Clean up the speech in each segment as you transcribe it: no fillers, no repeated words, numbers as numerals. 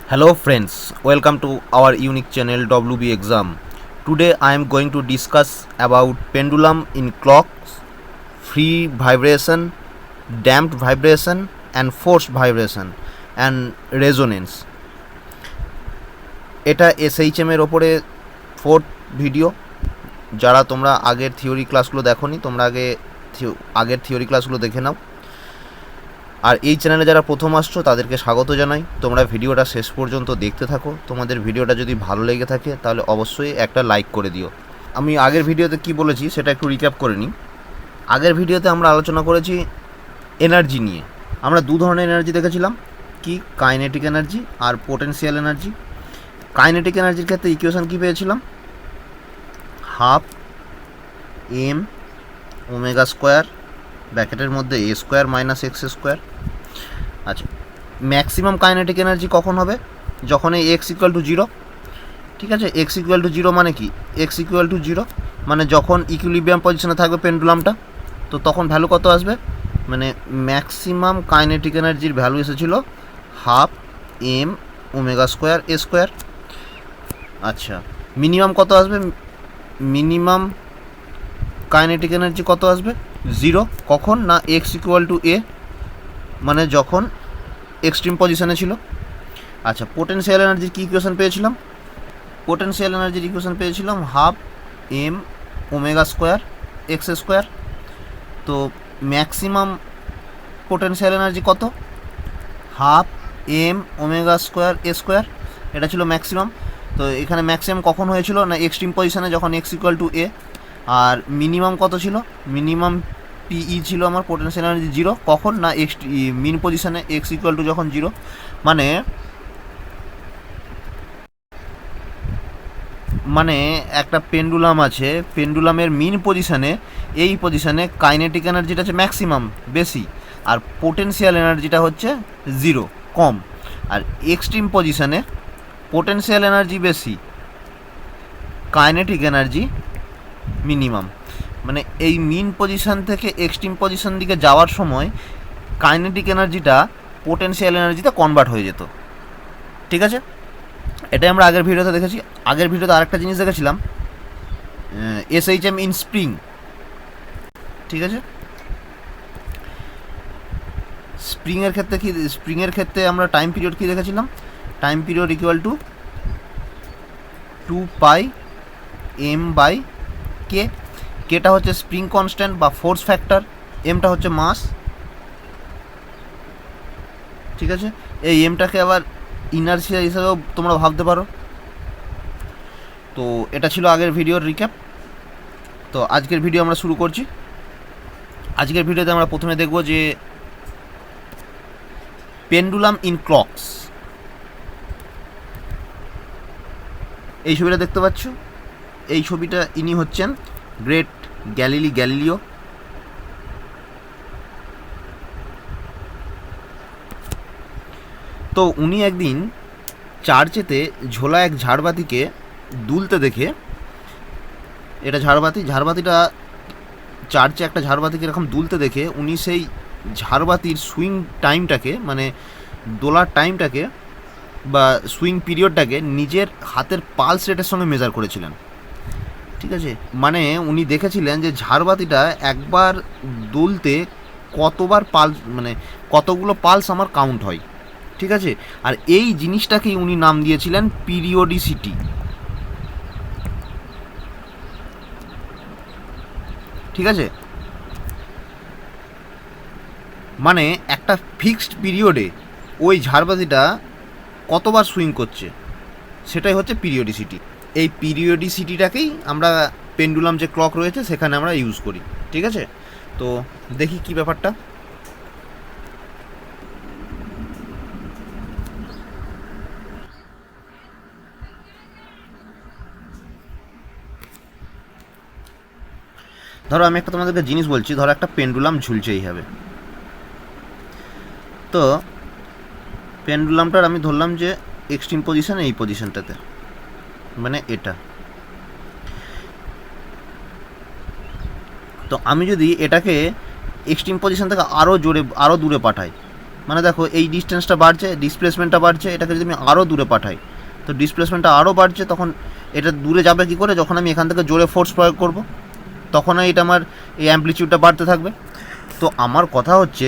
Hello friends, welcome to our unique channel WB Exam. Today I am going to discuss about pendulum in clocks, free vibration, damped vibration and forced vibration and resonance. এটা SHM এর ওপরে fourth video. যারা তোমরা আগের theory ক্লাসগুলো দেখোনি তোমরা আগের থিওরি ক্লাসগুলো দেখে নাও। আর এই চ্যানেলে যারা প্রথম আসছো তাদেরকে স্বাগত জানাই। তোমরা ভিডিওটা শেষ পর্যন্ত দেখতে থাকো। তোমাদের ভিডিওটা যদি ভালো লেগে থাকে তাহলে অবশ্যই একটা লাইক করে দিও। আমি আগের ভিডিওতে কি বলেছি সেটা একটু রিক্যাপ করে নিই। আগের ভিডিওতে আমরা আলোচনা করেছি এনার্জি নিয়ে। আমরা দু ধরনের এনার্জি দেখেছিলাম, কি কাইনেটিক এনার্জি আর পোটেনশিয়াল এনার্জি। কাইনেটিক এনার্জির ক্ষেত্রে ইকুয়েশন কী পেয়েছিলাম? হাফ এম ওমেগা স্কোয়ার ব্র্যাকেটের মধ্যে এ স্কোয়ার মাইনাস এক্স স্কোয়ার। আচ্ছা, ম্যাক্সিমাম কাইনেটিক এনার্জি কখন হবে? যখন এই এক্স ইকুয়াল টু জিরো। ঠিক আছে, এক্স ইকুয়াল টু জিরো মানে কি? এক্স ইকুয়াল টু জিরো মানে যখন ইকুইলিব্রিয়াম পজিশনে থাকবে পেন্ডুলামটা, তো তখন ভ্যালু কত আসবে? মানে ম্যাক্সিমাম কাইনেটিক এনার্জির ভ্যালু এসেছিলো half M omega square A square. আচ্ছা, মিনিমাম কত আসবে? মিনিমাম কাইনেটিক এনার্জি কত আসবে? জিরো। কখন? না এক্স ইকুয়াল টু এ মানে যখন এক্সট্রিম পজিশনে ছিল। আচ্ছা, পোটেনশিয়াল এনার্জির কী ইকুয়েশন পেয়েছিলাম? পোটেনশিয়াল এনার্জির ইকুয়েশন পেয়েছিলাম half M omega square X square. তো ম্যাক্সিমাম পোটেনশিয়াল এনার্জি কত? Half M omega square A square. এটা ছিল ম্যাক্সিমাম। তো এখানে ম্যাক্সিমাম কখন হয়েছিল? না এক্সট্রিম পজিশনে যখন এক্স ইকুয়াল টু এ। আর মিনিমাম কত ছিল? মিনিমাম পিই ছিল আমার পোটেনশিয়াল এনার্জি জিরো। কখন? না মিন পজিশনে এক্স ইকুয়াল টু যখন জিরো। মানে একটা পেন্ডুলাম আছে, পেন্ডুলামের মিন পজিশনে এই পজিশনে কাইনেটিক এনার্জিটা হচ্ছে ম্যাক্সিমাম বেশি, আর পোটেনশিয়াল এনার্জিটা হচ্ছে জিরো কম। আর এক্সট্রিম পজিশনে পোটেনশিয়াল এনার্জি বেশি, কাইনেটিক এনার্জি মিনিমাম। মানে এই মিন পজিশন থেকে এক্সট্রিম পজিশন দিকে যাওয়ার সময় কাইনেটিক এনার্জিটা পোটেনশিয়াল এনার্জিতে কনভার্ট হয়ে যেত। ঠিক আছে, এটাই আমরা আগের ভিডিওতে দেখেছি। আগের ভিডিওতে আরেকটা জিনিস দেখেছিলাম, SHM ইন স্প্রিং। ঠিক আছে, স্প্রিংয়ের ক্ষেত্রে কি? স্প্রিংয়ের ক্ষেত্রে আমরা টাইম পিরিয়ড কী দেখেছিলাম? Time period equal to 2 pi m by k. কেটা হচ্ছে স্প্রিং কনস্ট্যান্ট বা ফোর্স ফ্যাক্টর, এমটা হচ্ছে মাস। ঠিক আছে, এই এমটাকে আবার ইনার্সিয়া হিসাবেও তোমরা ভাবতে পারো। তো এটা ছিল আগের ভিডিওর রিক্যাপ। তো আজকের ভিডিও আমরা শুরু করছি। আজকের ভিডিওতে আমরা প্রথমে দেখব যে পেন্ডুলাম ইন ক্লকস। এই ছবিটা দেখতে পাচ্ছ, এই ছবিটা ইনি হচ্ছেন গ্রেট গ্যালিলিও। তো উনি একদিন চার্চেতে ঝোলা এক ঝাড়বাতিকে দুলতে দেখে, এটা ঝাড়বাতিটা চার্চে একটা ঝাড়বাতিকে এরকম দুলতে দেখে উনি সেই ঝাড়বাতির সুইং টাইমটাকে, মানে দোলার টাইমটাকে বা সুইং পিরিয়ডটাকে নিজের হাতের পালস রেটের সঙ্গে মেজার করেছিলেন। ঠিক আছে, মানে উনি দেখেছিলেন যে ঝাড়বাতিটা একবার দুলতে কতবার পালস, মানে কতগুলো পালস আমার কাউন্ট হয়। ঠিক আছে, আর এই জিনিসটাকেই উনি নাম দিয়েছিলেন পিরিয়ডিসিটি। ঠিক আছে, মানে একটা ফিক্সড পিরিয়ডে ওই ঝাড়বাতিটা কতবার সুইং করছে সেটাই হচ্ছে পিরিয়ডিসিটি। এই পিরিয়ডিসিটিটাকেই আমরা পেন্ডুলাম যে ক্লক রয়েছে সেখানে আমরা ইউজ করি। ঠিক আছে, তো দেখি কি ব্যাপারটা। ধরো আমি একটা তোমাদেরকে জিনিস বলছি, ধরো একটা পেন্ডুলাম ঝুলছে এইভাবে। তো পেন্ডুলামটার আমি ধরলাম যে এক্সট্রিম পজিশন এই পজিশনটাতে, মানে এটা। তো আমি যদি এটাকে এক্সট্রিম পজিশন থেকে আরও দূরে পাঠাই, মানে দেখো এই ডিস্টেন্সটা বাড়ছে, ডিসপ্লেসমেন্টটা বাড়ছে, এটাকে যদি আমি আরও দূরে পাঠাই তো ডিসপ্লেসমেন্টটা আরও বাড়ছে, তখন এটা দূরে যাবে কী করে? যখন আমি এখান থেকে জোরে ফোর্স প্রয়োগ করব তখনই এটা আমার এই অ্যাম্পলিটিউডটা বাড়তে থাকবে। তো আমার কথা হচ্ছে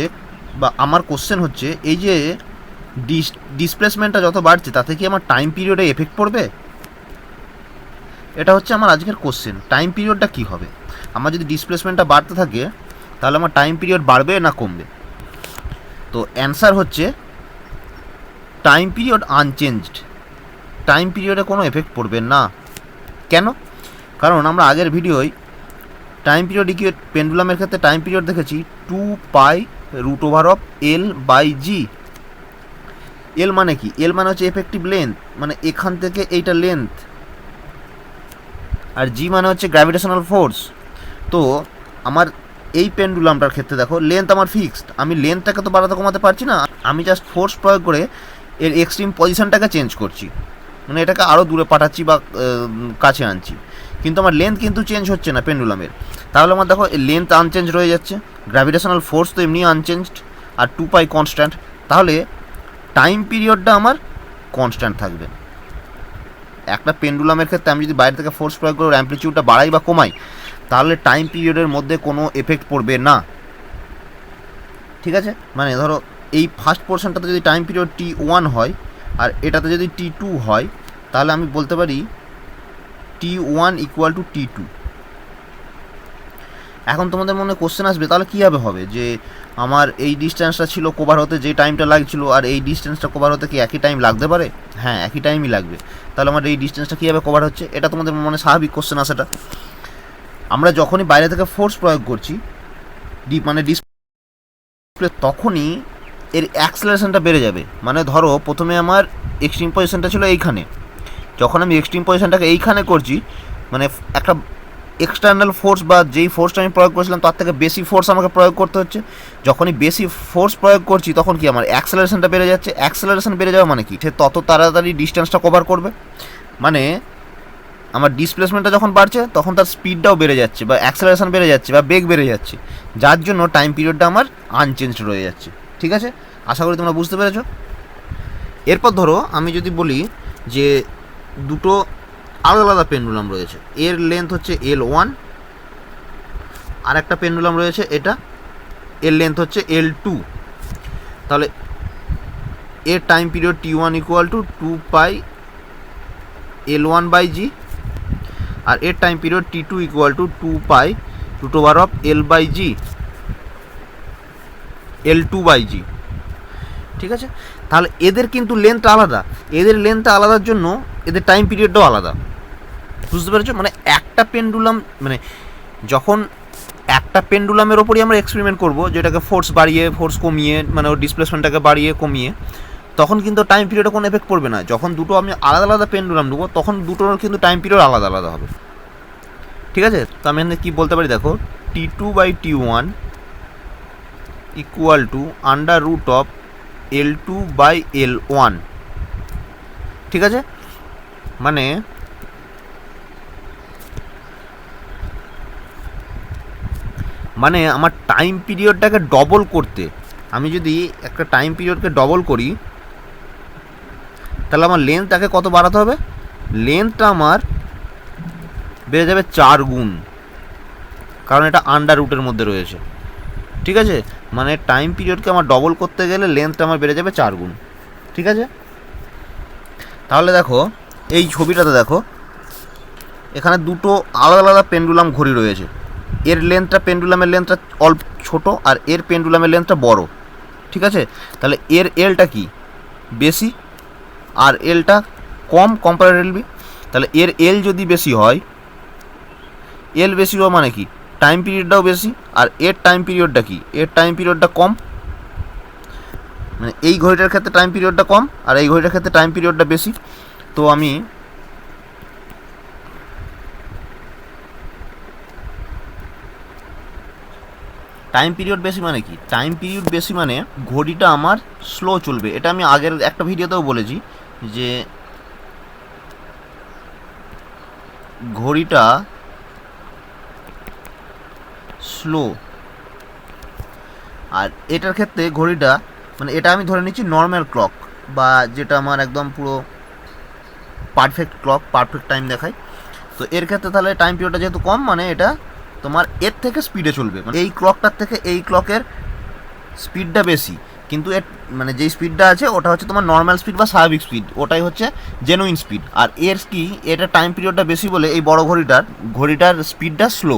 বা আমার কোশ্চেন হচ্ছে, এই যে ডিসপ্লেসমেন্টটা যত বাড়ছে তাতে কি আমার টাইম পিরিয়ডে এফেক্ট পড়বে? এটা হচ্ছে আমার আজকের কোশ্চেন। টাইম পিরিয়ডটা কী হবে? আমার যদি ডিসপ্লেসমেন্টটা বাড়তে থাকে তাহলে আমার টাইম পিরিয়ড বাড়বে না কমবে? তো অ্যান্সার হচ্ছে টাইম পিরিয়ড আনচেঞ্জড। টাইম পিরিয়ডে কোনো এফেক্ট পড়বে না। কেন? কারণ আমরা আগের ভিডিওয় টাইম পিরিয়ড ইকুয়েট পেন্ডুলামের ক্ষেত্রে টাইম পিরিয়ড দেখেছি 2π√L/g। এল মানে কি? এল মানে হচ্ছে এফেক্টিভ লেন্থ, মানে এখান থেকে এইটা লেন্থ, আর জি মানে হচ্ছে গ্র্যাভিটেশনাল ফোর্স। তো আমার এই পেন্ডুলামটার ক্ষেত্রে দেখো লেন্থ আমার ফিক্সড, আমি লেন্থটাকে তো বাড়াতে কমাতে পারছি না, আমি জাস্ট ফোর্স প্রয়োগ করে এর এক্সট্রিম পজিশনটাকে চেঞ্জ করছি, মানে এটাকে আরও দূরে পাঠাচ্ছি বা কাছে আনছি, কিন্তু আমার লেন্থ কিন্তু চেঞ্জ হচ্ছে না পেন্ডুলামের। তাহলে আমার দেখো লেন্থ আনচেঞ্জ রয়ে যাচ্ছে, গ্র্যাভিটেশনাল ফোর্স তো এমনি আনচেঞ্জড, আর 2π কনস্ট্যান্ট, তাহলে টাইম পিরিয়ডটা আমার কনস্ট্যান্ট থাকবে। একটা পেন্ডুলামের ক্ষেত্রে আমি যদি বাইরে থেকে ফোর্স প্রয়োগ করে অ্যাম্পলিটিউডটা বাড়াই বা কমাই তাহলে টাইম পিরিয়ডের মধ্যে কোনো এফেক্ট পড়বে না। ঠিক আছে? মানে ধরো এই ফার্স্ট পোর্শনটাতে যদি টাইম পিরিয়ড T1 হয় আর এটাতে যদি T2 হয় তাহলে আমি বলতে পারি T1 = T2। এখন তোমাদের মনে কোশ্চেন আসবে তাহলে কীভাবে হবে যে আমার এই ডিস্টেন্সটা ছিল কভার হতে যে টাইমটা লাগছিল আর এই ডিস্টেন্সটা কভার হতে কি একই টাইম লাগতে পারে? হ্যাঁ, একই টাইমই লাগবে। তাহলে আমার এই ডিস্টেন্সটা কীভাবে কভার হচ্ছে? এটা তোমাদের মনে স্বাভাবিক কোশ্চেন আসাটা। আমরা যখনই বাইরে থেকে ফোর্স প্রয়োগ করছি মানে ডিসপ্লে, তখনই এর অ্যাক্সেলারেশনটা বেড়ে যাবে। মানে ধরো প্রথমে আমার এক্সট্রিম পজিশনটা ছিল এইখানে, যখন আমি এক্সট্রিম পজিশনটাকে এইখানে করছি মানে একটা এক্সটার্নাল ফোর্স বা যেই ফোর্সটা আমি প্রয়োগ করেছিলাম তার থেকে বেশি ফোর্স আমাকে প্রয়োগ করতে হচ্ছে। যখনই বেশি ফোর্স প্রয়োগ করছি তখন কি আমার অ্যাক্সেলারেশনটা বেড়ে যাচ্ছে। অ্যাক্সেলারেশন বেড়ে যাওয়া মানে কি? সে তত তাড়াতাড়ি ডিস্টেন্সটা কভার করবে, মানে আমার ডিসপ্লেসমেন্টটা যখন বাড়ছে তখন তার স্পিডটাও বেড়ে যাচ্ছে বা অ্যাক্সেলারেশন বেড়ে যাচ্ছে বা বেগ বেড়ে যাচ্ছে, যার জন্য টাইম পিরিয়ডটা আমার আনচেঞ্জড রয়ে যাচ্ছে। ঠিক আছে? আশা করি তোমরা বুঝতে পেরেছো। এরপর ধরো আমি যদি বলি যে দুটো আলাদা আলাদা পেন্ডুলাম রয়েছে, এর লেন্থ হচ্ছে L1, আর একটা পেন্ডুলাম রয়েছে এটা, এর লেন্থ হচ্ছে L2। তাহলে এর টাইম পিরিয়ড T1 = 2π L1/g আর এর time period T2 = 2π √L/g L2/g। ঠিক আছে? তাহলে এদের কিন্তু লেন্থ আলাদা, এদের লেন্থ আলাদার জন্য এদের টাইম পিরিয়ডটাও আলাদা। বুঝতে পেরেছো? মানে একটা পেন্ডুলাম, মানে যখন একটা পেন্ডুলামের ওপরই আমরা এক্সপেরিমেন্ট করব যেটাকে ফোর্স বাড়িয়ে ফোর্স কমিয়ে মানে ওর ডিসপ্লেসমেন্টটাকে বাড়িয়ে কমিয়ে, তখন কিন্তু টাইম পিরিয়ডে কোনো এফেক্ট পড়বে না। যখন দুটো আমি আলাদা আলাদা পেন্ডুলাম নেবো তখন দুটোর কিন্তু টাইম পিরিয়ড আলাদা আলাদা হবে। ঠিক আছে? তো আমি এখানে কী বলতে পারি দেখো, T2/T1 = √L2/L1। ঠিক আছে? মানে আমার টাইম পিরিয়ডটাকে ডবল করতে, আমি যদি একটা টাইম পিরিয়ডকে ডবল করি তাহলে আমার লেন্থটাকে কত বাড়াতে হবে? লেন্থটা আমার বেড়ে যাবে 4 গুণ, কারণ এটা আন্ডার রুটের মধ্যে রয়েছে। ঠিক আছে? মানে টাইম পিরিয়ডকে আমার ডবল করতে গেলে লেন্থটা আমার বেড়ে যাবে 4 গুণ। ঠিক আছে? তাহলে দেখো এই ছবিটাতে দেখো এখানে দুটো আলাদা আলাদা পেন্ডুলাম ঘড়ি রয়েছে, এর লেন্থটা পেন্ডুলামের লেন্থটা অল্প ছোটো আর এর পেন্ডুলামের লেন্থটা বড়। ঠিক আছে? তাহলে এর এলটা কি বেশি আর এলটা কম কম্পারেটিভলি। তাহলে এর এল যদি বেশি হয়, এল বেশি হওয়া মানে কি? টাইম পিরিয়ডটাও বেশি, আর এর টাইম পিরিয়ডটা কি? এর টাইম পিরিয়ডটা কম। মানে এই ঘড়িটার ক্ষেত্রে টাইম পিরিয়ডটা কম আর এই ঘড়িটার ক্ষেত্রে টাইম পিরিয়ডটা বেশি। তো আমি টাইম পিরিয়ড বেশি মানে কি? টাইম পিরিয়ড বেশি মানে ঘড়িটা আমার স্লো চলবে। এটা আমি আগের একটা ভিডিওতেও বলেছি যে ঘড়িটা স্লো, আর এটার ক্ষেত্রে ঘড়িটা মানে এটা আমি ধরে নিচ্ছি নর্মাল ক্লক, বা যেটা আমার একদম পুরো পারফেক্ট ক্লক, পারফেক্ট টাইম দেখায়। তো এর ক্ষেত্রে তাহলে টাইম পিরিয়ডটা যেহেতু কম, মানে এটা তোমার এর থেকে স্পিডে চলবে, মানে এই ক্লকটার থেকে এই ক্লকের স্পিডটা বেশি, কিন্তু এর মানে যেই স্পিডটা আছে ওটা হচ্ছে তোমার নর্মাল স্পিড বা স্বাভাবিক স্পিড, ওটাই হচ্ছে জেনুইন স্পিড। আর এর কি এটা টাইম পিরিয়ডটা বেশি বলে এই বড় ঘড়িটার স্পিডটা স্লো।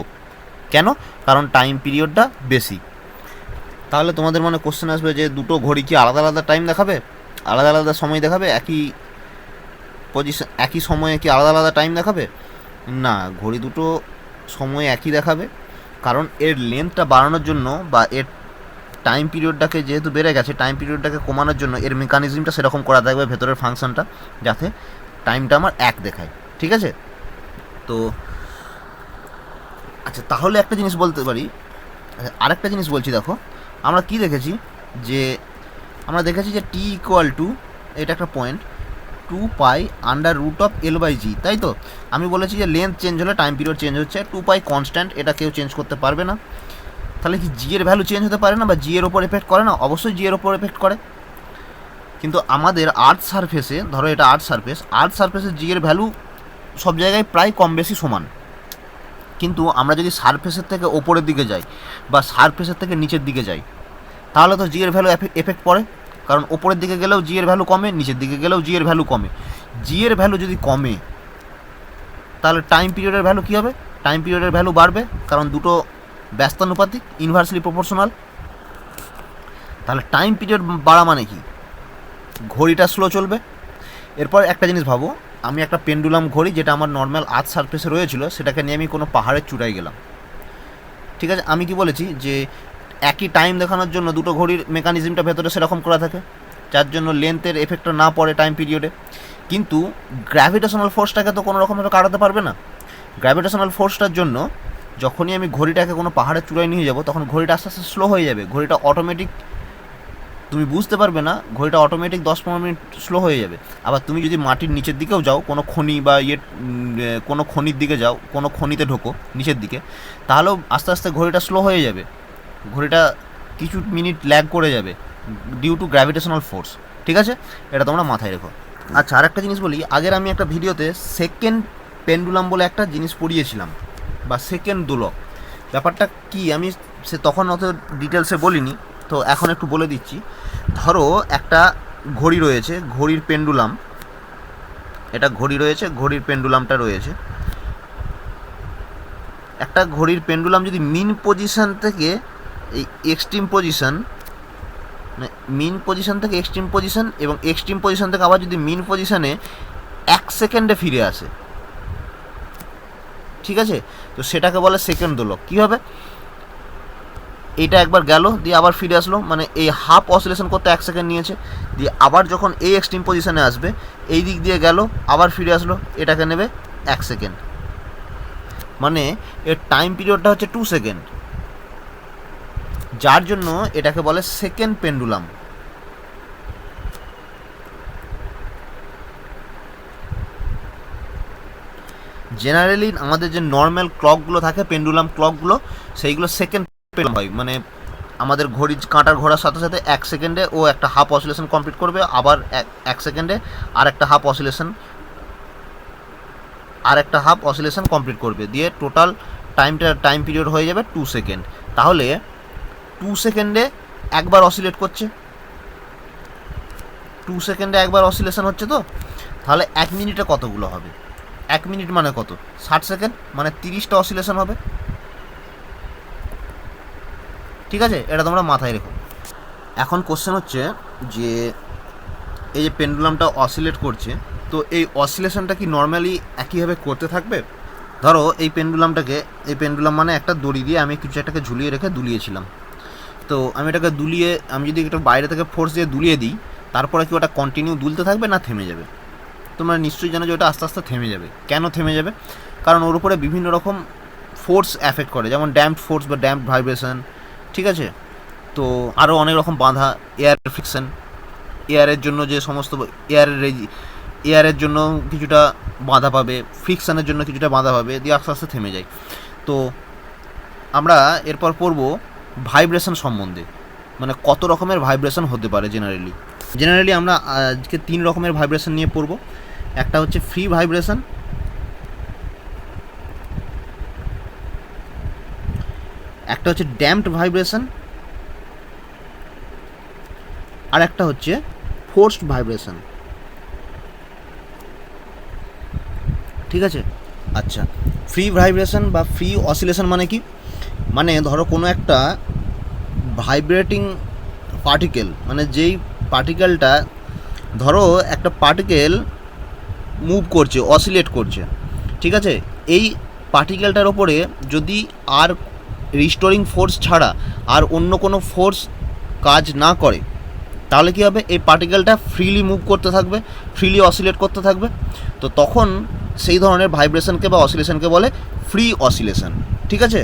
কেন? কারণ টাইম পিরিয়ডটা বেশি। তাহলে তোমাদের মনে কোশ্চেন আসবে যে দুটো ঘড়ি কি আলাদা আলাদা টাইম দেখাবে, আলাদা আলাদা সময় দেখাবে, একই পজিশন একই সময়ে কি আলাদা আলাদা টাইম দেখাবে? না, ঘড়ি দুটো সময় একই দেখাবে, কারণ এর লেন্থটা বাড়ানোর জন্য বা এর টাইম পিরিয়ডটাকে যেহেতু বেড়ে গেছে, টাইম পিরিয়ডটাকে কমানোর জন্য এর মেকানিজমটা সেরকম করা থাকবে, ভেতরের ফাংশনটা যাতে টাইমটা আমার এক দেখায়। ঠিক আছে? তো আচ্ছা, তাহলে একটা জিনিস বলতে পারি, আরেকটা জিনিস বলছি, দেখো আমরা কি দেখেছি, যে আমরা দেখেছি যে টি ইকুয়াল টু, এটা একটা পয়েন্ট, 2π√L/g, তাই তো? আমি বলেছি যে লেন্থ চেঞ্জ হলে টাইম পিরিয়ড চেঞ্জ হচ্ছে, 2π কনস্ট্যান্ট, এটা কেউ চেঞ্জ করতে পারবে না। তাহলে কি জি এর ভ্যালু চেঞ্জ হতে পারে না, বা জি এর ওপর এফেক্ট করে না? অবশ্যই জি এর ওপর এফেক্ট করে। কিন্তু আমাদের আর্থ সারফেসে, ধরো এটা আর্থ সারফেসে জি এর ভ্যালু সব জায়গায় প্রায় কম বেশি সমান। কিন্তু আমরা যদি সারফেসের থেকে ওপরের দিকে যাই বা সারফেসের থেকে নিচের দিকে যাই, তাহলে তো জি এর ভ্যালু এফেক্ট পড়ে, কারণ ওপরের দিকে গেলেও জি এর ভ্যালু কমে, নিচের দিকে গেলেও জি এর ভ্যালু কমে। জি এর ভ্যালু যদি কমে, তাহলে টাইম পিরিয়ডের ভ্যালু কী হবে? টাইম পিরিয়ডের ভ্যালু বাড়বে, কারণ দুটো ব্যস্তানুপাতিক, ইনভার্সলি প্রপোর্শনাল। তাহলে টাইম পিরিয়ড বাড়া মানে কি? ঘড়িটা স্লো চলবে। এরপর একটা জিনিস ভাবো, আমি একটা পেন্ডুলাম ঘড়ি, যেটা আমার নর্মাল আর্থ সারফেসে রয়েছিল, সেটাকে নিয়ে আমি কোনো পাহাড়ের চূড়ায় গেলাম। ঠিক আছে, আমি কি বলেছি যে একই টাইম দেখানোর জন্য দুটো ঘড়ির মেকানিজমটা ভেতরে সেরকম করা থাকে, যার জন্য লেন্থের এফেক্টটা না পড়ে টাইম পিরিয়ডে। কিন্তু গ্র্যাভিটেশনাল ফোর্সটাকে তো কোনো রকমভাবে কাটাতে পারবে না। গ্র্যাভিটেশনাল ফোর্সটার জন্য যখনই আমি ঘড়িটাকে কোনো পাহাড়ের চূড়ায় নিয়ে যাব, তখন ঘড়িটা আস্তে আস্তে স্লো হয়ে যাবে, ঘড়িটা অটোমেটিক, তুমি বুঝতে পারবে না, ঘড়িটা অটোমেটিক 10-15 মিনিট স্লো হয়ে যাবে। আবার তুমি যদি মাটির নিচের দিকেও যাও, কোনো খনি বা কোনো খনির দিকে যাও, কোনো খনিতে ঢোকো নিচের দিকে, তাহলেও আস্তে আস্তে ঘড়িটা স্লো হয়ে যাবে, ঘড়িটা কিছু মিনিট ল্যাগ করে যাবে ডিউ টু গ্র্যাভিটেশনাল ফোর্স। ঠিক আছে, এটা তোমরা মাথায় রেখো। আচ্ছা, আরেকটা জিনিস বলি, আগের আমি একটা ভিডিওতে সেকেন্ড পেন্ডুলাম বলে একটা জিনিস পড়িয়েছিলাম, বা সেকেন্ড দোলক। ব্যাপারটা কি আমি তখন অত ডিটেলসে বলিনি, তো এখন একটু বলে দিচ্ছি। ধরো একটা ঘড়ি রয়েছে, ঘড়ির পেন্ডুলাম, এটা ঘড়ি রয়েছে, ঘড়ির পেন্ডুলামটা রয়েছে। একটা ঘড়ির পেন্ডুলাম যদি মিন পজিশন থেকে এই এক্সট্রিম পজিশন, মানে মিন পজিশন থেকে এক্সট্রিম পজিশন, এবং এক্সট্রিম পজিশন থেকে আবার যদি মিন পজিশনে 1 সেকেন্ডে ফিরে আসে, ঠিক আছে, তো সেটাকে বলে সেকেন্ড দোলক। কী হবে? এইটা একবার গেল, দিয়ে আবার ফিরে আসলো, মানে এই হাফ অসিলেশন করতে 1 সেকেন্ড নিয়েছে, দিয়ে আবার যখন এই এক্সট্রিম পজিশনে আসবে, এই দিক দিয়ে গেল, আবার ফিরে আসলো, এটাকে নেবে 1 সেকেন্ড। মানে এর টাইম পিরিয়ডটা হচ্ছে 2 সেকেন্ড, যার জন্য এটাকে বলে সেকেন্ড পেন্ডুলাম। জেনারেলি আমাদের যে নর্মাল ক্লকগুলো থাকে, পেন্ডুলাম ক্লকগুলো, সেইগুলো সেকেন্ড পেন্ডুলাম হয়। মানে আমাদের ঘড়ি কাঁটার ঘোরার সাথে সাথে 1 সেকেন্ডে ও একটা হাফ অসিলেশন কমপ্লিট করবে, আবার 1 সেকেন্ডে আর একটা হাফ অসিলেশন কমপ্লিট করবে, দিয়ে টোটাল টাইম পিরিয়ড হয়ে যাবে 2 সেকেন্ড। তাহলে 2 সেকেন্ডে একবার অসিলেট করছে, 2 সেকেন্ডে একবার অসিলেশন হচ্ছে, তো তাহলে 1 মিনিটে কতগুলো হবে? 1 মিনিট মানে কত? 60 সেকেন্ড, মানে 30টা অসিলেশন হবে। ঠিক আছে, এটা তোমরা মাথায় রেখো। এখন কোশ্চেন হচ্ছে যে এই যে পেন্ডুলামটা অসিলেট করছে, তো এই অসিলেশনটা কি নর্মালি একইভাবে করতে থাকবে? ধরো এই পেন্ডুলাম মানে একটা দড়ি দিয়ে আমি কিছু একটাকে ঝুলিয়ে রেখে দুলিয়েছিলাম, তো আমি এটাকে আমি যদি একটা বাইরে থেকে ফোর্স দিয়ে দুলিয়ে দিই, তারপরে কি ওটা কন্টিনিউ দুলতে থাকবে না থেমে যাবে? তোমরা নিশ্চয়ই জানো যে ওটা আস্তে আস্তে থেমে যাবে। কেন থেমে যাবে? কারণ ওর উপরে বিভিন্ন রকম ফোর্স অ্যাফেক্ট করে, যেমন ড্যাম্পড ফোর্স বা ড্যাম্পড ভাইব্রেশন, ঠিক আছে, তো আরও অনেক রকম বাধা, এয়ার ফ্রিকশন, এয়ারের জন্য যে সমস্ত এয়ারের জন্য কিছুটা বাধা পাবে, ফ্রিকশানের জন্য কিছুটা বাধা পাবে, দিয়ে আস্তে আস্তে থেমে যায়। তো আমরা এরপর পড়ব ভাইব্রেশন সম্বন্ধে। মানে কত রকমের ভাইব্রেশন হতে পারে জেনারেলি আমরা আজকে 3 রকমের ভাইব্রেশন নিয়ে পড়ব। একটা হচ্ছে ফ্রি ভাইব্রেশন, একটা হচ্ছে ড্যাম্পড ভাইব্রেশন, আর একটা হচ্ছে ফোর্সড ভাইব্রেশন। ঠিক আছে, আচ্ছা, ফ্রি ভাইব্রেশন বা ফ্রি অসিলেশন মানে কি? মানে ধরো কোনো একটা ভাইব্রেটিং পার্টিকেল, মানে যেই পার্টিকেলটা, ধরো একটা পার্টিকেল মুভ করছে, অসিলেট করছে, ঠিক আছে, এই পার্টিকেলটার ওপরে যদি আর রিস্টোরিং ফোর্স ছাড়া আর অন্য কোনো ফোর্স কাজ না করে, তাহলে কী হবে? এই পার্টিকেলটা ফ্রিলি মুভ করতে থাকবে, ফ্রিলি অসিলেট করতে থাকবে। তো তখন সেই ধরনের ভাইব্রেশনকে বা অসিলেশনকে বলে ফ্রি অসিলেশন। ঠিক আছে,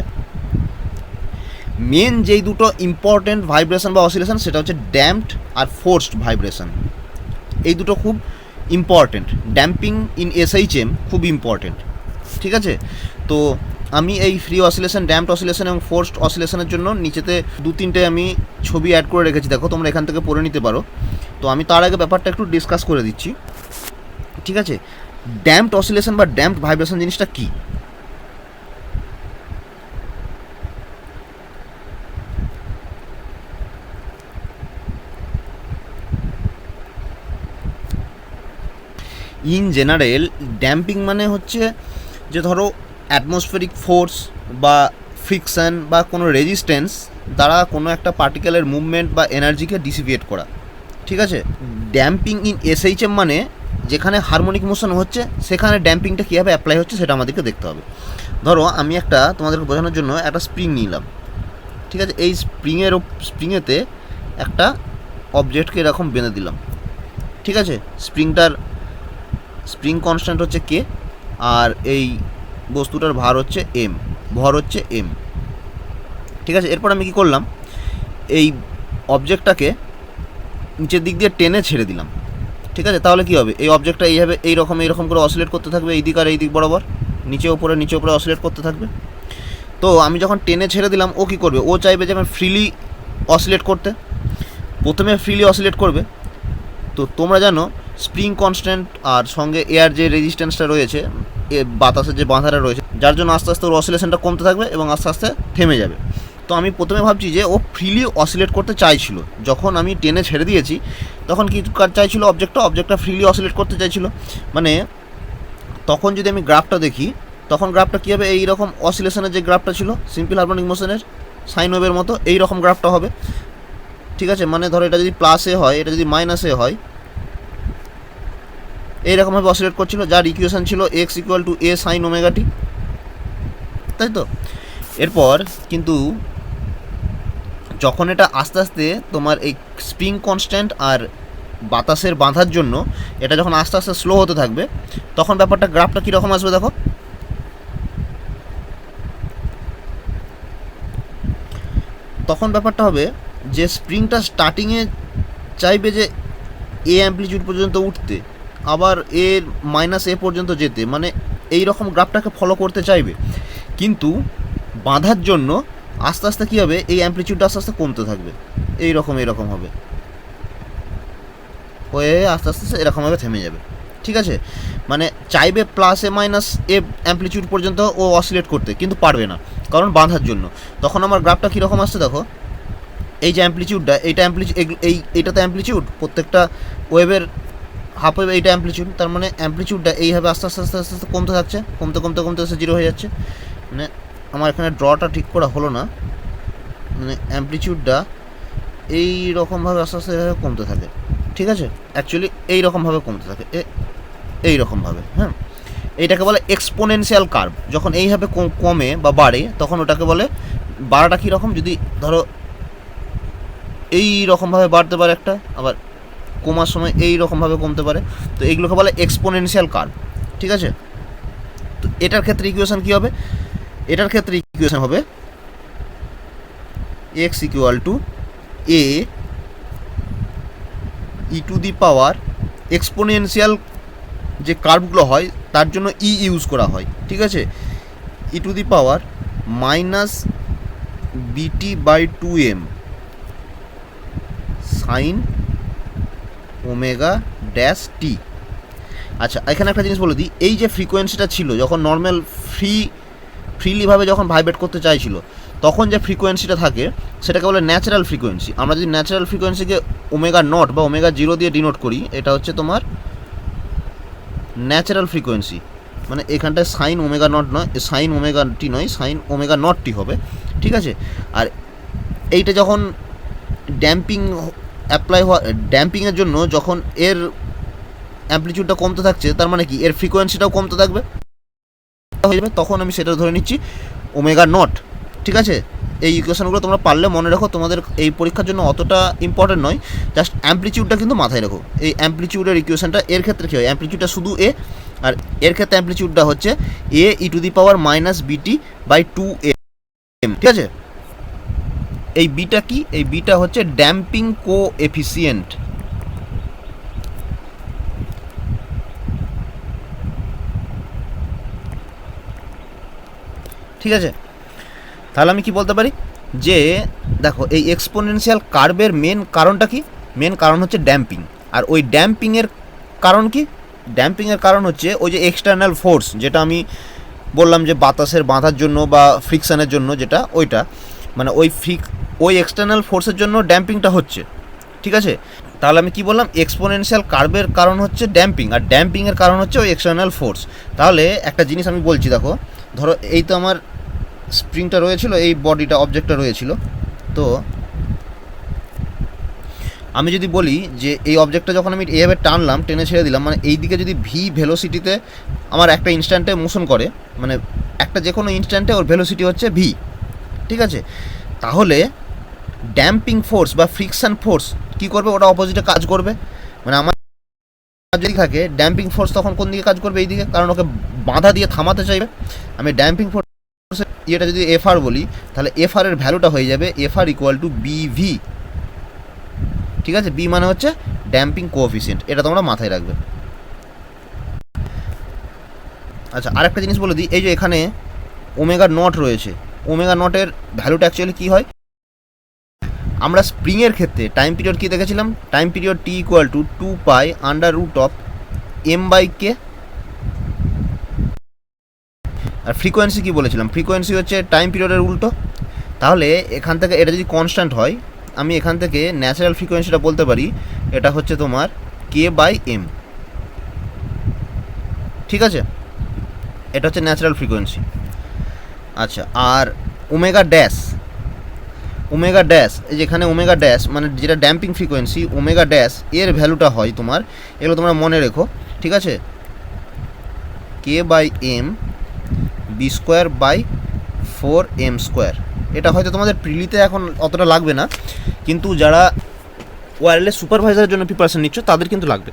মেন যেই দুটো ইম্পর্টেন্ট ভাইব্রেশন বা অসিলেশন সেটা হচ্ছে ড্যাম্পড আর ফোর্সড ভাইব্রেশন। এই দুটো খুব ইম্পর্টেন্ট। ড্যাম্পিং ইন এসএইচএম খুব ইম্পর্টেন্ট। ঠিক আছে, তো আমি এই ফ্রি অসিলেশন, ড্যাম্পড অসিলেশন এবং ফোর্সড অসিলেশনের জন্য নিচেতে 2-3টে আমি ছবি অ্যাড করে রেখেছি, দেখো তোমরা এখান থেকে পড়ে নিতে পারো। তো আমি তার আগে ব্যাপারটা একটু ডিসকাস করে দিচ্ছি। ঠিক আছে, ড্যাম্পড অসিলেশন বা ড্যাম্পড ভাইব্রেশন জিনিসটা কী? ইন জেনারেল ড্যাম্পিং মানে হচ্ছে যে ধরো অ্যাটমসফেরিক ফোর্স বা ফ্রিকশন বা কোনো রেজিস্ট্যান্স দ্বারা কোনো একটা পার্টিকেলের মুভমেন্ট বা এনার্জিকে ডিসিভিয়েট করা। ঠিক আছে, ড্যাম্পিং ইন এসএইচএম মানে যেখানে হারমোনিক মোশন হচ্ছে সেখানে ড্যাম্পিংটা কীভাবে অ্যাপ্লাই হচ্ছে সেটা আমাদেরকে দেখতে হবে। ধরো আমি একটা তোমাদেরকে বোঝানোর জন্য একটা স্প্রিং নিলাম। ঠিক আছে, এই স্প্রিংয়েতে একটা অবজেক্টকে এরকম বেঁধে দিলাম। ঠিক আছে, স্প্রিং কনস্ট্যান্ট হচ্ছে কে, আর এই বস্তুটার ভর হচ্ছে এম। ঠিক আছে, এরপর আমি কী করলাম? এই অবজেক্টটাকে নিচের দিক দিয়ে টেনে ছেড়ে দিলাম। ঠিক আছে, তাহলে কী হবে? এই অবজেক্টটা এইভাবে এইরকম করে অসিলেট করতে থাকবে, এই দিক আর এই দিক বরাবর, নিচে উপরে অসিলেট করতে থাকবে। তো আমি যখন টেনে ছেড়ে দিলাম, ও কী করবে? ও চাইবে যে আমি ফ্রিলি অসিলেট করতে, প্রথমে ফ্রিলি অসিলেট করবে। তো তোমরা জানো স্প্রিং কনস্ট্যান্ট আর সঙ্গে এয়ার যে রেজিস্ট্যান্সটা রয়েছে, বাতাসের যে বাঁধাটা রয়েছে, যার জন্য আস্তে আস্তে ওর অসিলেশনটা কমতে থাকবে এবং আস্তে আস্তে থেমে যাবে। তো আমি প্রথমে ভাবছি যে ও ফ্রিলি অসিলেট করতে চাইছিল, যখন আমি টেনে ছেড়ে দিয়েছি তখন কী চাইছিল? অবজেক্টটা ফ্রিলি অসিলেট করতে চাইছিল। মানে তখন যদি আমি গ্রাফটা দেখি, তখন গ্রাফটা কী হবে? এইরকম অসিলেশনের যে গ্রাফটা ছিল সিম্পল হারমোনিক মোশনের সাইন ওয়েভের মতো, এইরকম গ্রাফটা হবে। ঠিক আছে, মানে ধরো এটা যদি প্লাসে হয়, এটা যদি মাইনাসে হয়, এইরকমভাবে অসিলেট করছিল, যার ইকুয়েশন ছিল x equal to a sine omega t, তাই তো? এরপর কিন্তু যখন এটা আস্তে আস্তে তোমার এই স্প্রিং কনস্ট্যান্ট আর বাতাসের বাঁধার জন্য এটা যখন আস্তে আস্তে স্লো হতে থাকবে, তখন গ্রাফটা কীরকম আসবে দেখো। তখন ব্যাপারটা হবে যে স্প্রিংটা স্টার্টিংয়ে চাইবে যে এ অ্যাম্প্লিটিউড পর্যন্ত উঠতে, আবার এর মাইনাস এ পর্যন্ত যেতে, মানে এই রকম গ্রাফটাকে ফলো করতে চাইবে। কিন্তু বাঁধার জন্য আস্তে আস্তে কী হবে? এই অ্যাম্প্লিটিউডটা আস্তে আস্তে কমতে থাকবে, এইরকম হবে, হয়ে আস্তে আস্তে এরকমভাবে থেমে যাবে। ঠিক আছে, মানে চাইবে প্লাস এ মাইনাস এ অ্যাম্প্লিটিউড পর্যন্ত ও অসিলেট করতে, কিন্তু পারবে না, কারণ বাঁধার জন্য। তখন আমার গ্রাফটা কীরকম আসছে দেখো। এই যে অ্যাম্প্লিটিউডটা, এইটাতে অ্যাম্প্লিটিউড, প্রত্যেকটা ওয়েভের হাফ ওয়েভ এইটা অ্যাম্প্লিটিউড, তার মানে অ্যাম্প্লিটিউডটা এইভাবে আস্তে আস্তে আস্তে আস্তে আস্তে কমতে থাকছে, কমতে আস্তে জিরো হয়ে যাচ্ছে। মানে আমার এখানে ড্রটা ঠিক করা হলো না, মানে অ্যাম্প্লিটিউডটা এই রকমভাবে আস্তে আস্তে কমতে থাকে। ঠিক আছে, অ্যাকচুয়ালি এইরকমভাবে কমতে থাকে, এইরকমভাবে। হ্যাঁ, এইটাকে বলে এক্সপোনেনশিয়াল কার্ভ। যখন এইভাবে কমে বা বাড়ে, তখন ওটাকে বলে, বাড়াটা কীরকম? যদি ধরো এই রকমভাবে বাড়তে পারে একটা, আবার কমার সময় এই রকমভাবে কমতে পারে, তো এইগুলোকে বলে এক্সপোনেনশিয়াল কার্ভ। ঠিক আছে, তো এটার ক্ষেত্রে ইকুয়েশন কী হবে? এটার ক্ষেত্রে ইকুয়েশন হবে x equal to A E to the power, exponential যে কার্ভগুলো হয় তার জন্য ই ইউজ করা হয়। ঠিক আছে, e to the power minus bt by 2m sine omega dash t. আচ্ছা, এখানে একটা জিনিস বলে দিই, এই যে ফ্রিকোয়েন্সিটা ছিল যখন নর্মাল ফ্রিলিভাবে যখন ভাইব্রেট করতে চাইছিল, তখন যে ফ্রিকোয়েন্সিটা থাকে সেটাকে বলে ন্যাচারাল ফ্রিকোয়েন্সি। আমরা যদি ন্যাচারাল ফ্রিকোয়েন্সিকে ওমেগা নট বা ওমেগা জিরো দিয়ে ডিনোট করি, এটা হচ্ছে তোমার ন্যাচারাল ফ্রিকোয়েন্সি। মানে এখানটায় সাইন ওমেগা নট নয়, সাইন ওমেগা টি নয়, সাইন ওমেগা নট টি হবে, ঠিক আছে। আর এইটা যখন ড্যাম্পিং অ্যাপ্লাই হওয়া, ড্যাম্পিংয়ের জন্য যখন এর অ্যাম্পলিটিউডটা কমতে থাকছে, তার মানে কি এর ফ্রিকোয়েন্সিটাও কমতে থাকবে হয়ে যাবে, তখন আমি সেটা ধরে নিচ্ছি ওমেগা নট, ঠিক আছে। এই ইকুয়েশনগুলো তোমরা পারলে মনে রাখো, তোমাদের এই পরীক্ষার জন্য অতটা ইম্পর্টেন্ট নয়, জাস্ট অ্যাম্পলিটিউডটা কিন্তু মাথায় রাখো। এই অ্যাম্পলিটিউডের ইকুয়েশনটা এর ক্ষেত্রে কী হয়, অ্যাম্পলিটিউডটা শুধু এ, আর এর ক্ষেত্রে অ্যাম্পলিটিউডটা হচ্ছে এ ই to the power minus bt by 2m, ঠিক আছে। এই বিটা কি, এই বিটা হচ্ছে ড্যাম্পিং কোএফিসিয়েন্ট, ঠিক আছে। তাহলে আমি কি বলতে পারি যে দেখো, এই এক্সপোনেনশিয়াল কার্ভের মেন কারণটা কি, মেন কারণ হচ্ছে ড্যাম্পিং। আর ওই ড্যাম্পিংয়ের কারণ কি, ড্যাম্পিংয়ের কারণ হচ্ছে ওই যে এক্সটার্নাল ফোর্স, যেটা আমি বললাম যে বাতাসের বাঁধার জন্য বা ফ্রিকশানের জন্য, যেটা ওইটা মানে ওই এক্সটার্নাল ফোর্সের জন্য ড্যাম্পিংটা হচ্ছে, ঠিক আছে। তাহলে আমি কি বললাম, এক্সপোনেনশিয়াল কার্ভের কারণ হচ্ছে ড্যাম্পিং, আর ড্যাম্পিংয়ের কারণ হচ্ছে ওই এক্সটার্নাল ফোর্স। তাহলে একটা জিনিস আমি বলছি, দেখো ধরো এই তো আমার স্প্রিংটা রয়েছিল, এই বডিটা অবজেক্টটা রয়েছিল, তো আমি যদি বলি যে এই অবজেক্টটা যখন আমি এইভাবে টানলাম, টেনে ছেড়ে দিলাম, মানে এই দিকে যদি ভি ভেলোসিটিতে আমার একটা ইনস্ট্যান্টে মোশন করে, মানে একটা যে কোনো ইনস্ট্যান্টে ওর ভেলোসিটি হচ্ছে ভি, ঠিক আছে। তাহলে ড্যাম্পিং ফোর্স বা ফ্রিকশন ফোর্স কী করবে, ওটা অপোজিটে কাজ করবে। মানে আমার যদি থাকে ড্যাম্পিং ফোর্স, তখন কোন দিকে কাজ করবে, এই দিকে, কারণ ওকে বাধা দিয়ে থামাতে চাইবে। আমি ড্যাম্পিং ফোর্স ইয়েটা যদি এফআর বলি, তাহলে এফআর এর ভ্যালুটা হয়ে যাবে এফআর ইকুয়াল টু বিভি, ঠিক আছে। বি মানে হচ্ছে ড্যাম্পিং কোএফিসিয়েন্ট, এটা তোমরা মাথায় রাখবে। আচ্ছা, আরেকটা জিনিস বলে দিই, এই যে এখানে ওমেগা নট রয়েছে, ওমেগা নটের ভ্যালুটা অ্যাকচুয়ালি কী হয়, আমরা স্প্রিংয়ের ক্ষেত্রে টাইম পিরিয়ড কী দেখেছিলাম, time period t equal to 2 under root of m/k। আর ফ্রিকোয়েন্সি কী বলেছিলাম, ফ্রিকোয়েন্সি হচ্ছে টাইম পিরিয়ডের উল্টো। তাহলে এখান থেকে এটা যদি কনস্ট্যান্ট হয়, আমি এখান থেকে ন্যাচারাল ফ্রিকোয়েন্সিটা বলতে পারি এটা হচ্ছে তোমার k/m, ঠিক আছে। এটা হচ্ছে ন্যাচারাল ফ্রিকোয়েন্সি। আচ্ছা, আর ওমেগা ড্যাশ, ওমেগা ড্যাশ, এই যেখানে ওমেগা ড্যাশ মানে যেটা ড্যাম্পিং ফ্রিকোয়েন্সি, ওমেগা ড্যাশ এর ভ্যালুটা হয় তোমার, এগুলো তোমরা মনে রেখো, ঠিক আছে, k/m b²/4m²। এটা হয়তো তোমাদের প্রিলিতে এখন অতটা লাগবে না, কিন্তু যারা ওয়্যারলেস সুপারভাইজারের জন্য প্রিপারেশন নিচ্ছ তাদের কিন্তু লাগবে,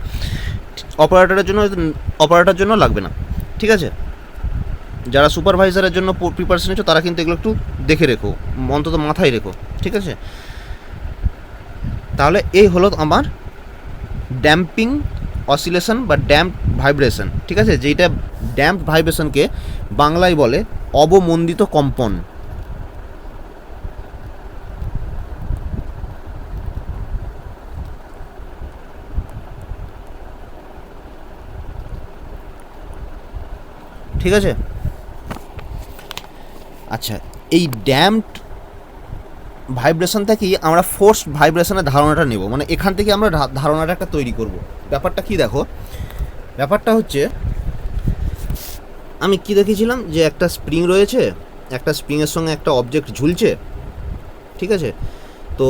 অপারেটরের জন্য লাগবে না, ঠিক আছে। যারা সুপারভাইজারের জন্য প্রিপারেশন নিচ্ছ তারা কিন্তু এগুলো একটু দেখে রেখো, অন্তত মাথায় রেখো, ঠিক আছে। তাহলে এই হলো আমার ড্যাম্পিং অসিলেশন বা ড্যাম্প ভাইব্রেশন, ঠিক আছে, যেটা ড্যাম্প ভাইব্রেশনকে বাংলায় বলে অবমন্দিত কম্পন। ঠিক আছে। আচ্ছা, এই ড্যাম্পড ভাইব্রেশন থেকেই আমরা ফোর্সড ভাইব্রেশনের ধারণাটা নেব, মানে এখান থেকে আমরা ধারণাটা একটা তৈরি করব। ব্যাপারটা কি দেখো, ব্যাপারটা হচ্ছে আমি কি দেখেছিলাম যে একটা স্প্রিং রয়েছে, একটা স্প্রিংয়ের সঙ্গে একটা অবজেক্ট ঝুলছে, ঠিক আছে। তো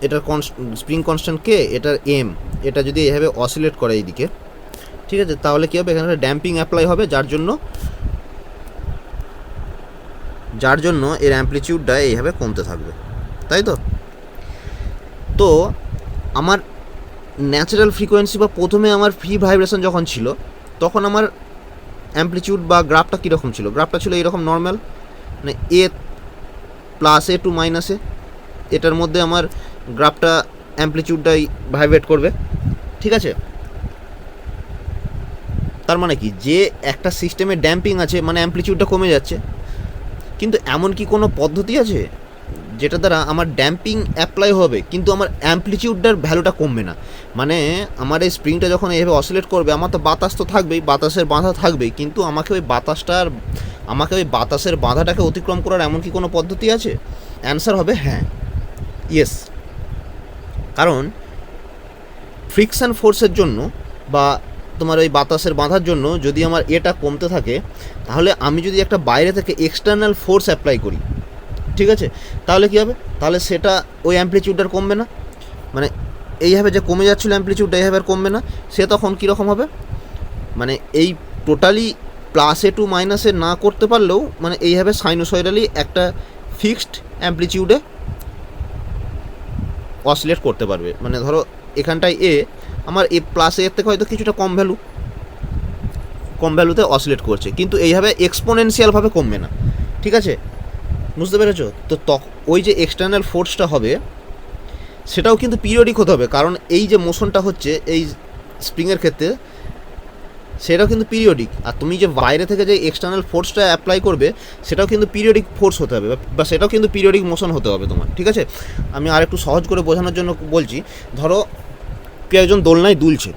এটার স্প্রিং কনস্ট্যান্ট কে, এটার এম, এটা যদি এভাবে অসিলেট করে এইদিকে, ঠিক আছে, তাহলে কী হবে, এখানে ড্যাম্পিং অ্যাপ্লাই হবে, যার জন্য এর অ্যাম্পলিটিউডটা এইভাবে কমতে থাকবে, তাই তো। তো আমার ন্যাচারাল ফ্রিকোয়েন্সি বা প্রথমে আমার ফ্রি ভাইব্রেশন যখন ছিল, তখন আমার অ্যাম্পলিটিউড বা গ্রাফটা কীরকম ছিল, গ্রাফটা ছিল এইরকম নর্মাল, মানে এ প্লাস এ টু মাইনাস এ, এটার মধ্যে আমার গ্রাফটা অ্যাম্পলিটিউডটাই ভাইব্রেট করবে, ঠিক আছে। তার মানে কি, যে একটা সিস্টেমে ড্যাম্পিং আছে মানে অ্যাম্পলিটিউডটা কমে যাচ্ছে, কিন্তু এমন কি কোনো পদ্ধতি আছে যেটা দ্বারা আমার ড্যাম্পিং অ্যাপ্লাই হবে কিন্তু আমার অ্যাম্প্লিটিউডটার ভ্যালুটা কমবে না। মানে আমার এই স্প্রিংটা যখন এইভাবে অসিলেট করবে, আমার তো বাতাস তো থাকবেই, বাতাসের বাঁধা থাকবেই, কিন্তু আমাকে ওই বাতাসের বাঁধাটাকে অতিক্রম করার এমন কি কোনো পদ্ধতি আছে? অ্যান্সার হবে হ্যাঁ, ইয়েস। কারণ ফ্রিকশন ফোর্সের জন্য বা তোমার ওই বাতাসের বাঁধার জন্য যদি আমার এটা কমতে থাকে, তাহলে আমি যদি একটা বাইরে থেকে এক্সটার্নাল ফোর্স অ্যাপ্লাই করি, ঠিক আছে, তাহলে কী হবে? তাহলে সেটা ওই অ্যাম্প্লিটিউডটার কমবে না। মানে এইভাবে যে কমে যাচ্ছিলো অ্যাম্প্লিটিউডটা, এইভাবে আর কমবে না। সে তখন কীরকম হবে, মানে এই টোটালি প্লাসে টু মাইনাসে না করতে পারলেও মানে এইভাবে সাইনোসয়েডালি একটা ফিক্সড অ্যাম্প্লিটিউডে অসিলেট করতে পারবে। মানে ধরো এখানটায় আমার প্লাস এর থেকে হয়তো কিছুটা কম ভ্যালুতে অসিলেট করছে, কিন্তু এইভাবে এক্সপোনেনশিয়ালভাবে কমবে না, ঠিক আছে? বুঝতে পেরেছো? তো ওই যে এক্সটার্নাল ফোর্সটা হবে সেটাও কিন্তু পিরিয়ডিক হতে হবে, কারণ এই যে মোশনটা হচ্ছে এই স্প্রিংয়ের ক্ষেত্রে সেটাও কিন্তু পিরিয়ডিক। আর তুমি যে বাইরে থেকে যে এক্সটার্নাল ফোর্সটা অ্যাপ্লাই করবে সেটাও কিন্তু পিরিয়ডিক ফোর্স হতে হবে, বা সেটাও কিন্তু পিরিয়ডিক মোশন হতে হবে তোমার, ঠিক আছে? আমি আর একটু সহজ করে বোঝানোর জন্য বলছি। ধরো কেউ একজন দোলনায় দুলছে,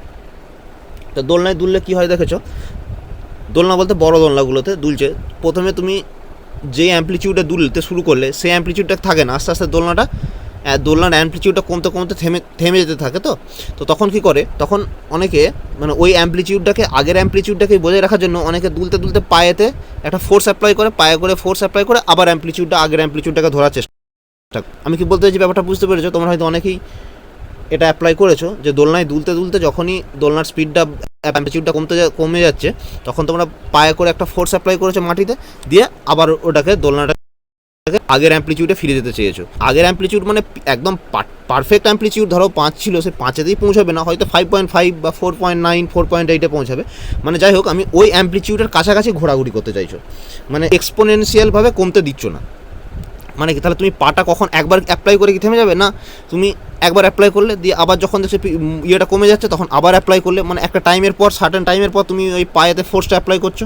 তো দোলনায় দুললে কী হয় দেখেছো? দোলনা বলতে বড় দোলনাগুলোতে দুলছে, প্রথমে তুমি যে অ্যাম্প্লিটিউডে দুলতে শুরু করলে সেই অ্যাম্প্লিটিউডটা থাকে না, আস্তে আস্তে দোলনার অ্যাম্প্লিটিউডটা কমতে কমতে থেমে যেতে থাকে। তো তখন কি করে, তখন অনেকে মানে ওই অ্যাম্প্লিটিউডটাকে আগের অ্যাম্প্লিটিউডটাকে বজায় রাখার জন্য অনেকে দুলতে দুলতে পায়েতে একটা ফোর্স অ্যাপ্লাই করে, ফোর্স অ্যাপ্লাই করে আবার আগের অ্যাম্প্লিটিউডটাকে ধরার চেষ্টা। আমি কি বলতে চাইছি ব্যাপারটা বুঝতে পেরেছো? তোমরা হয়তো অনেকেই এটা অ্যাপ্লাই করেছো যে দোলনায় দুলতে দুলতে যখনই দোলনার স্পিডটা অ্যাম্প্লিটিউডটা কমে যাচ্ছে, তখন তোমরা পায়ে করে একটা ফোর্স অ্যাপ্লাই করেছো মাটিতে, দিয়ে আবার ওটাকে দোলনাটাকে আগের অ্যাম্প্লিটিউডে ফিরে যেতে চেয়েছো। আগের অ্যাম্প্লিটিউড মানে একদম পারফেক্ট অ্যাম্প্লিটিউড ধরো 5 ছিল, সে 5-তেই পৌঁছাবে না, হয়তো 5.5 বা 4.9 4.8-এ পৌঁছাবে। মানে যাই হোক, আমি ওই অ্যাম্প্লিটিউডের কাছাকাছি ঘোরাঘুরি করতে চাইছো, মানে এক্সপোনেনশিয়ালভাবে কমতে দিচ্ছ না। মানে কি, তাহলে তুমি পাটা কখন একবার অ্যাপ্লাই করে কি থেমে যাবে না? তুমি একবার অ্যাপ্লাই করলে দিয়ে আবার যখন দেখছো ইয়েটা কমে যাচ্ছে তখন আবার অ্যাপ্লাই করলে, মানে একটা টাইমের পর সার্টেন টাইমের পর তুমি ওই পায়েতে ফোর্সটা অ্যাপ্লাই করছো,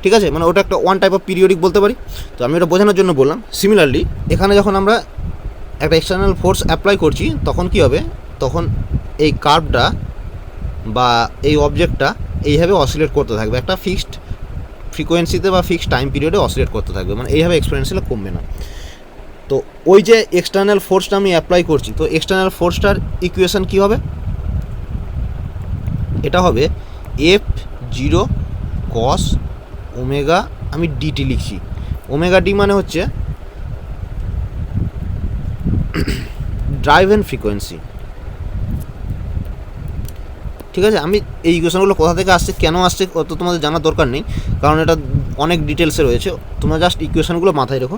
ঠিক আছে? মানে ওটা একটা ওয়ান টাইপ অফ পিরিয়ডিক বলতে পারি। তো আমি ওটা বোঝানোর জন্য বললাম। সিমিলারলি এখানে যখন আমরা একটা এক্সটার্নাল ফোর্স অ্যাপ্লাই করছি তখন কি হবে, তখন এই কার্ভটা বা এই অবজেক্টটা এইভাবে অসিলেট করতে থাকবে, একটা ফিক্সড ফ্রিকোয়েন্সিতে বা ফিক্সড টাইম পিরিয়ডে অসিলেট করতে থাকবে, মানে এইভাবে এক্সপোনেনশিয়ালি কমবে না। তো ওই যে এক্সটার্নাল ফোর্সটা আমি অ্যাপ্লাই করছি, তো এক্সটার্নাল ফোর্সটার ইকুয়েশন কী হবে? এটা হবে F0 cos ওমেগা, আমি ডিটি লিখছি, ওমেগা ডি মানে হচ্ছে ড্রাইভ এন্ড ফ্রিকোয়েন্সি, ঠিক আছে? আমি এই ইকুয়েশনগুলো কোথা থেকে আসছে, কেন আসছে অত তোমাদের জানার দরকার নেই, কারণ এটা অনেক ডিটেলসে রয়েছে, তোমরা জাস্ট ইকুয়েশনগুলো মাথায় রেখো,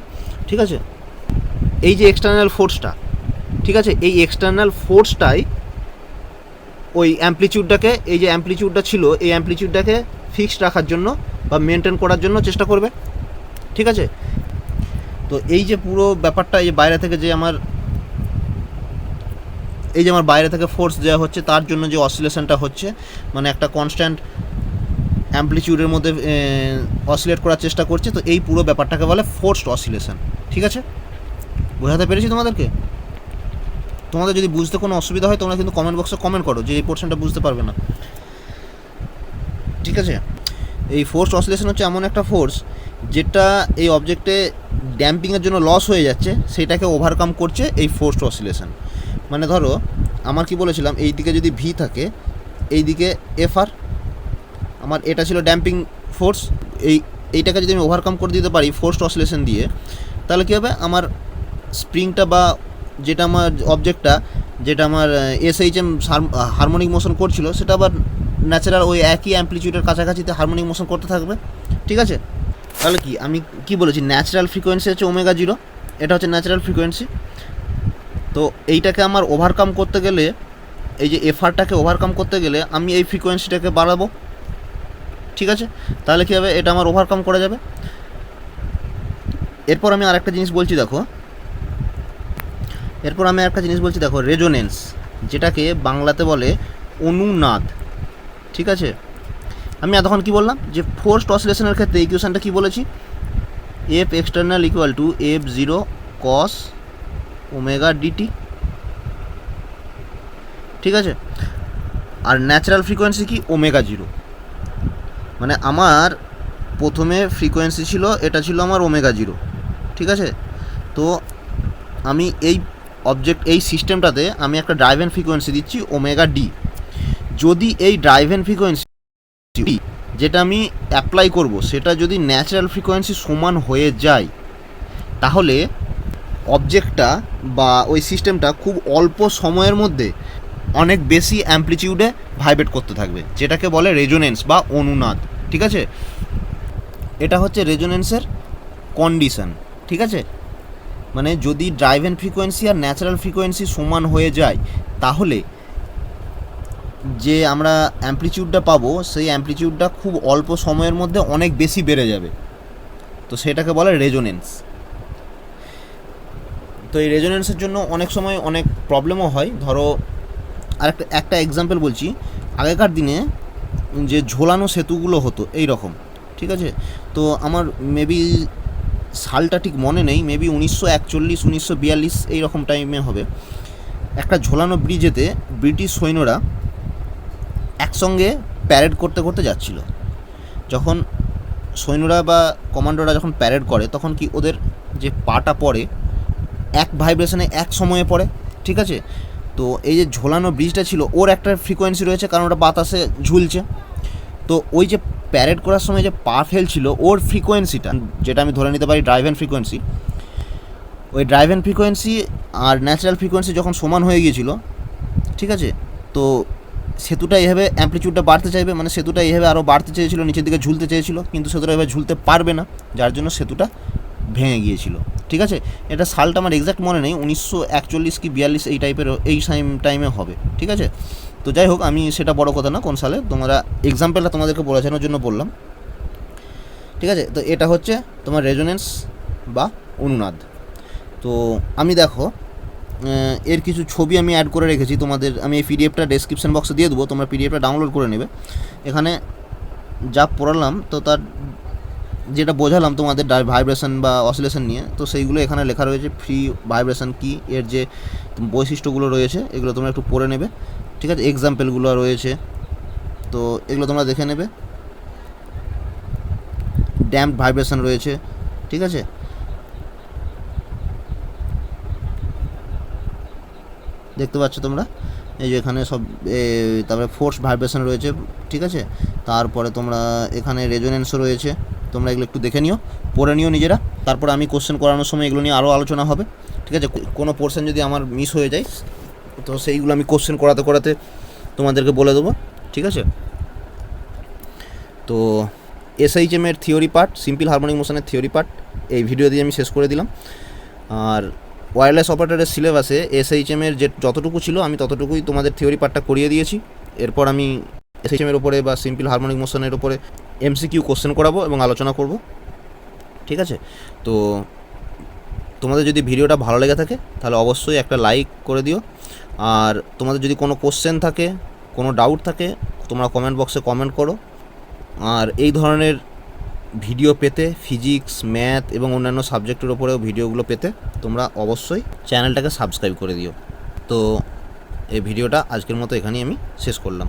ঠিক আছে? এই যে এক্সটার্নাল ফোর্সটা, ঠিক আছে, এই এক্সটার্নাল ফোর্সটাই ওই অ্যাম্প্লিটিউডটাকে, এই যে অ্যাম্প্লিটিউডটা ছিল এই অ্যাম্প্লিটিউডটাকে ফিক্সড রাখার জন্য বা মেনটেন করার জন্য চেষ্টা করবে, ঠিক আছে? তো এই যে পুরো ব্যাপারটা, এই বাইরে থেকে যে আমার বাইরে থেকে ফোর্স দেওয়া হচ্ছে, তার জন্য যে অসিলেশনটা হচ্ছে, মানে একটা কনস্ট্যান্ট অ্যাম্প্লিটিউডের মধ্যে অসিলেট করার চেষ্টা করছে, তো এই পুরো ব্যাপারটাকে বলে ফোর্সড অসিলেশন, ঠিক আছে? বোঝাতে পেরেছি তোমাদেরকে? তোমাদের যদি বুঝতে কোনো অসুবিধা হয় তোমরা কিন্তু কমেন্ট বক্সে কমেন্ট করো যে এই পোর্শনটা বুঝতে পারবে না, ঠিক আছে? এই ফোর্সড অসিলেশন হচ্ছে এমন একটা ফোর্স যেটা এই অবজেক্টে ড্যাম্পিংয়ের জন্য লস হয়ে যাচ্ছে, সেটাকে ওভারকাম করছে এই ফোর্সড অসিলেশন। মানে ধরো আমার কি বলেছিলাম, এই দিকে যদি ভি থাকে, এই দিকে FR, আমার এটা ছিল ড্যাম্পিং ফোর্স, এইটাকে যদি আমি ওভারকাম করে দিতে পারি ফোর্সড অসিলেশন দিয়ে, তাহলে কী হবে, আমার স্প্রিংটা বা যেটা আমার অবজেক্টটা, যেটা আমার SHM হারমোনিক মোশন করছিল, সেটা আবার ন্যাচারাল ওই একই অ্যাম্প্লিটিউডের কাছাকাছিতে হারমোনিক মোশন করতে থাকবে, ঠিক আছে? তাহলে কি আমি কি বলেছি, ন্যাচারাল ফ্রিকোয়েন্সি হচ্ছে ω0, এটা হচ্ছে ন্যাচারাল ফ্রিকোয়েন্সি। তো এইটাকে আমার ওভারকাম করতে গেলে, এই যে FRটাকে ওভারকাম করতে গেলে আমি এই ফ্রিকোয়েন্সিটাকে বাড়াবো, ঠিক আছে? তাহলে কী হবে, এটা আমার ওভারকাম করা যাবে। এরপর আমি আরেকটা জিনিস বলছি দেখো, রেজোনেন্স, যেটাকে বাংলাতে বলে অনুনাদ, ঠিক আছে? আমি এতক্ষণ কী বললাম, যে ফোর্সড অসিলেশনের ক্ষেত্রে ইকুয়েশনটা কী বলেছি, F external equal to F0 cos omega DT, ঠিক আছে। আর ন্যাচারাল ফ্রিকোয়েন্সি কি ওমেগা জিরো, মানে আমার প্রথমে ফ্রিকোয়েন্সি ছিল, এটা ছিল আমার ওমেগা জিরো, ঠিক আছে। তো আমি এই সিস্টেমটাতে আমি একটা ড্রাইভ এন্ড ফ্রিকোয়েন্সি দিচ্ছি ওমেগা ডি। যদি এই ড্রাইভ এন্ড ফ্রিকোয়েন্সি যেটা আমি অ্যাপ্লাই করব সেটা যদি ন্যাচারাল ফ্রিকোয়েন্সি সমান হয়ে যায়, তাহলে অবজেক্টটা বা ওই সিস্টেমটা খুব অল্প সময়ের মধ্যে অনেক বেশি অ্যামপ্লিটিউডে ভাইব্রেট করতে থাকবে, যেটাকে বলে রেজোনেন্স বা অনুনাদ, ঠিক আছে। এটা হচ্ছে রেজোনেন্সের কন্ডিশন, ঠিক আছে। মানে যদি ড্রাইভ এন্ড ফ্রিকোয়েন্সি আর ন্যাচারাল ফ্রিকোয়েন্সি সমান হয়ে যায়, তাহলে যে আমরা অ্যামপ্লিটিউডটা পাবো সেই অ্যামপ্লিটিউডটা খুব অল্প সময়ের মধ্যে অনেক বেশি বেড়ে যাবে, তো সেটাকে বলে রেজোনেন্স। তো এই রেজোনেন্সের জন্য অনেক সময় অনেক প্রবলেমও হয়। ধরো আর একটা এক্সাম্পল বলছি, আগেকার দিনে যে ঝোলানো সেতুগুলো হতো এই রকম, ঠিক আছে। তো আমার মেবি সালটা ঠিক মনে নেই, মেবি 1941 1942 এই রকম টাইমে হবে। একটা ঝোলানো ব্রিজেতে ব্রিটিশ সৈন্যরা একসঙ্গে প্যারেড করতে করতে যাচ্ছিল। যখন সৈন্যরা বা কমান্ডোরা যখন প্যারেড করে, তখন কি ওদের যে পাটা পড়ে এক ভাইব্রেশনে এক সময়ে পড়ে, ঠিক আছে। তো এই যে ঝোলানো ব্রিজটা ছিল ওর একটা ফ্রিকোয়েন্সি রয়েছে, কারণ ওটা বাতাসে ঝুলছে। তো ওই যে প্যারেড করার সময় যে পা ফেলছিল ওর ফ্রিকোয়েন্সিটা, যেটা আমি ধরে নিতে পারি ড্রাইভ এন্ড ফ্রিকোয়েন্সি, ওই ড্রাইভ এন্ড ফ্রিকোয়েন্সি আর ন্যাচারাল ফ্রিকোয়েন্সি যখন সমান হয়ে গিয়েছিল, ঠিক আছে, তো সেতুটা এইভাবে অ্যামপ্লিটিউডটা বাড়তে চাইবে, মানে সেতুটা এইভাবে আরও বাড়তে চেয়েছিল, নিচের দিকে ঝুলতে চেয়েছিল, কিন্তু সেতুটা এভাবে ঝুলতে পারবে না, যার জন্য সেতুটা ভেঙে গিয়েছিল, ঠিক আছে। এটা সালটা আমার এক্স্যাক্ট মনে নেই, 1941 কি 42 এই টাইপের, এই টাইমে হবে, ঠিক আছে। তো যাই হোক, আমি সেটা বড় কথা না কোন সালে, তোমরা এক্সাম্পলটা তোমাদেরকে বোঝানোর জন্য বললাম, ঠিক আছে। তো এটা হচ্ছে তোমার রেজোনেন্স বা অনুনাদ। তো আমি দেখো এর কিছু ছবি আমি অ্যাড করে রেখেছি তোমাদের, আমি এই পিডিএফটা ডেসক্রিপশন বক্সে দিয়ে দেবো, তোমরা পিডিএফটা ডাউনলোড করে নেবে। এখানে যা পড়ালাম তো তার যেটা বোঝালাম তোমাদের ভাইব্রেশন বা অসিলেশন নিয়ে, তো সেইগুলো এখানে লেখা রয়েছে। ফ্রি ভাইব্রেশন কি, এর যে বৈশিষ্ট্যগুলো রয়েছে এগুলো তোমরা একটু পড়ে নেবে, ঠিক আছে। এক্সাম্পলগুলো রয়েছে, তো এগুলো তোমরা দেখে নেবে। ড্যাম্পড ভাইব্রেশন রয়েছে, ঠিক আছে। দেখতে পাচ্ছ তোমরা, এই যে এখানে সব, তারপরে ফোর্স ভাইব্রেশন রয়েছে, ঠিক আছে। তারপরে তোমরা এখানে রেজোনেন্সও রয়েছে, তোমরা এগুলো একটু দেখে নিও, পড়ে নিও নিজেরা। তারপর আমি কোশ্চেন করানোর সময় এগুলো নিয়ে আরও আলোচনা হবে, ঠিক আছে। কোনো পোর্শন যদি আমার মিস হয়ে যায় তো সেইগুলো আমি কোশ্চেন করাতে করাতে তোমাদেরকে বলে দেবো, ঠিক আছে। তো SHM এর থিওরি পার্ট, সিম্পল হারমোনিক মোশনের থিওরি পার্ট এই ভিডিও দিয়ে আমি শেষ করে দিলাম। আর ওয়্যারলেস অপারেটরের সিলেবাসে SHM এর যে যতটুকু ছিল আমি ততটুকুই তোমাদের থিওরি পার্টটা করিয়ে দিয়েছি। এরপর আমি SHM এর ওপরে বা সিম্পল হারমোনিক মোশনের ওপরে MCQ কোশ্চেন করাবো এবং আলোচনা করব, ঠিক আছে। তো তোমাদের যদি ভিডিওটা ভালো লেগে থাকে তাহলে অবশ্যই একটা লাইক করে দিও। আর তোমাদের যদি কোনো কোশ্চেন থাকে, কোনো ডাউট থাকে, তোমরা কমেন্ট বক্সে কমেন্ট করো। আর এই ধরনের ভিডিও পেতে, ফিজিক্স, ম্যাথ এবং অন্যান্য সাবজেক্টের ওপরেও ভিডিওগুলো পেতে তোমরা অবশ্যই চ্যানেলটাকে সাবস্ক্রাইব করে দিও। তো এই ভিডিওটা আজকের মতো এখানেই আমি শেষ করলাম।